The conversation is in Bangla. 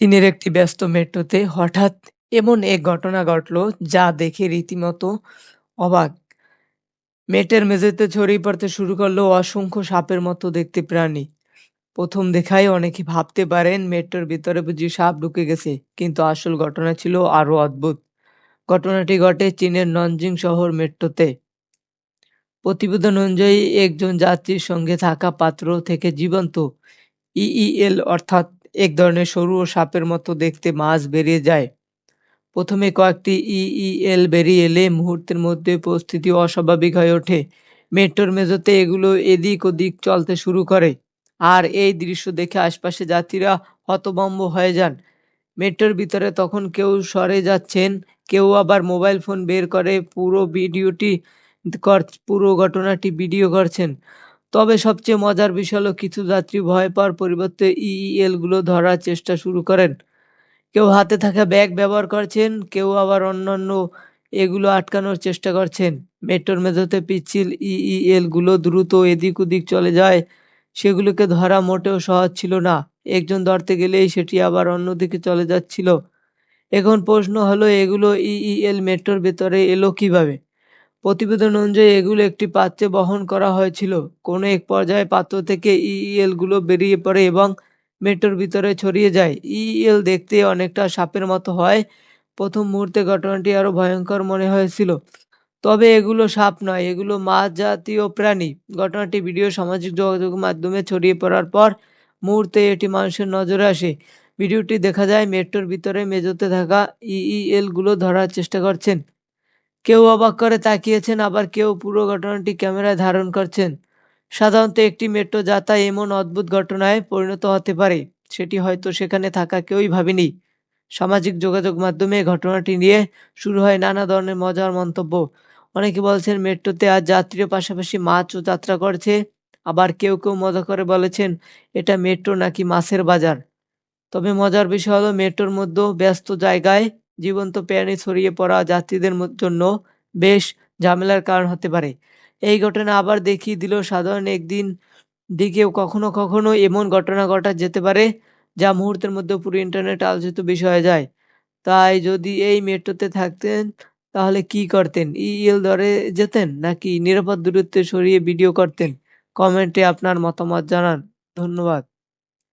চীনের একটি ব্যস্ত মেট্রোতে হঠাৎ এমন এক ঘটনা ঘটল যা দেখে রীতিমতো অবাক। মেটের মেঝেতে ছড়িয়ে পড়তে শুরু করলো অসংখ্য সাপের মতো দেখতে প্রাণী। প্রথম দেখায় অনেকে ভাবতে পারেন মেট্রোর ভিতরে বুঝি সাপ ঢুকে গেছে, কিন্তু আসল ঘটনা ছিল আরো অদ্ভুত। ঘটনাটি ঘটে চীনের ননজিং শহর মেট্রোতে। প্রতিবেদন অনুযায়ী একজন যাত্রীর সঙ্গে থাকা পাত্র থেকে জীবন্ত ইইএল অর্থাৎ এক ধরনের সরু ও সাপের মতো দেখতে মাছ বেরিয়ে যায়। প্রথমে কয়েকটি ইইএল বেরিয়ে এলে মুহূর্তের মধ্যে পরিস্থিতি অস্বাভাবিক হয়ে ওঠে। মেট্রোর মেঝেতে এগুলো এদিক ওদিক চলতে শুরু করে। আর এই দৃশ্য দেখে আশপাশে যাত্রীরা হতভম্ব হয়ে যান। মেট্রোর ভিতরে তখন কেউ সরে যাচ্ছেন, কেউ আবার মোবাইল ফোন বের করে পুরো ঘটনাটি ভিডিও করছেন। তবে সবচেয়ে মজার বিষয় হলো কিছু যাত্রী ভয় পাওয়ার পরিবর্তে ইইএল গুলো ধরার চেষ্টা শুরু করেন। কেউ হাতে থাকা ব্যাগ ব্যবহার করছেন, কেউ আবার অন্যান্য এগুলো আটকানোর চেষ্টা করছেন। মেট্রোর মেঝেতে পিচ্ছিল ইইএল গুলো দ্রুত এদিক ওদিক চলে যায়। সেগুলোকে ধরা মোটেও সহজ ছিল না। একজন ধরতে গেলেই সেটি আবার অন্যদিকে চলে যাচ্ছিল। এখন প্রশ্ন হলো এগুলো ইইএল মেট্রোর ভেতরে এলো কিভাবে? প্রতিবেদন অনুযায়ী এগুলো একটি পাত্রে বহন করা হয়েছিল। কোনো এক পর্যায়ে পাত্র থেকে ইইএল গুলো বেরিয়ে পড়ে এবং মেট্রোর ভিতরে ছড়িয়ে যায়। ইইএল দেখতে অনেকটা সাপের মতো হয়। প্রথম মুহূর্তে ঘটনাটি আরো ভয়ঙ্কর মনে হয়েছিল। তবে এগুলো সাপ নয়, এগুলো মাছ জাতীয় প্রাণী। ঘটনাটি ভিডিও সামাজিক যোগাযোগ মাধ্যমে ছড়িয়ে পড়ার পর মুহূর্তে এটি মানুষের নজরে আসে। ভিডিওটি দেখা যায় মেট্রোর ভিতরে মেঝেতে থাকা ইইএল গুলো ধরার চেষ্টা করছেন। কেউ অবাক করে তাকিয়েছেন, আবার কেউ পুরো ঘটনাটি ক্যামেরায় ধারণ করছেন। সাধারণত একটি মেট্রো যাত্রা এমন অদ্ভুত ঘটনায় পরিণত হতে পারে, সেটি হয়তো সেখানে থাকা কেউই ভাবেনি। সামাজিক যোগাযোগ মাধ্যমে ঘটনাটি নিয়ে শুরু হয় নানা ধরনের মজার মন্তব্য। অনেকে বলছেন মেট্রোতে আজ যাত্রীর পাশাপাশি মাছও যাত্রা করছে। আবার কেউ কেউ মজা করে বলেছেন এটা মেট্রো নাকি মাছের বাজার। তবে মজার বিষয় হলো মেট্রোর মধ্যেও ব্যস্ত জায়গায় জীবন্ত প্রাণী ছড়িয়ে পড়া যাত্রীদের জন্য বেশ ঝামেলার কারণ হতে পারে। এই ঘটনা আবার দেখিয়ে দিল সাধারণ একদিন দিকেও কখনো কখনো এমন ঘটনা ঘটা যেতে পারে যা মুহূর্তের মধ্যে পুরো ইন্টারনেট আলোচিত বিষয় হয়ে যায়। তাই যদি এই মেট্রোতে থাকতেন তাহলে কি করতেন? ইএল ধরে যেতেন নাকি নিরাপদ দূরত্বে সরিয়ে ভিডিও করতেন? কমেন্টে আপনার মতামত জানান। ধন্যবাদ।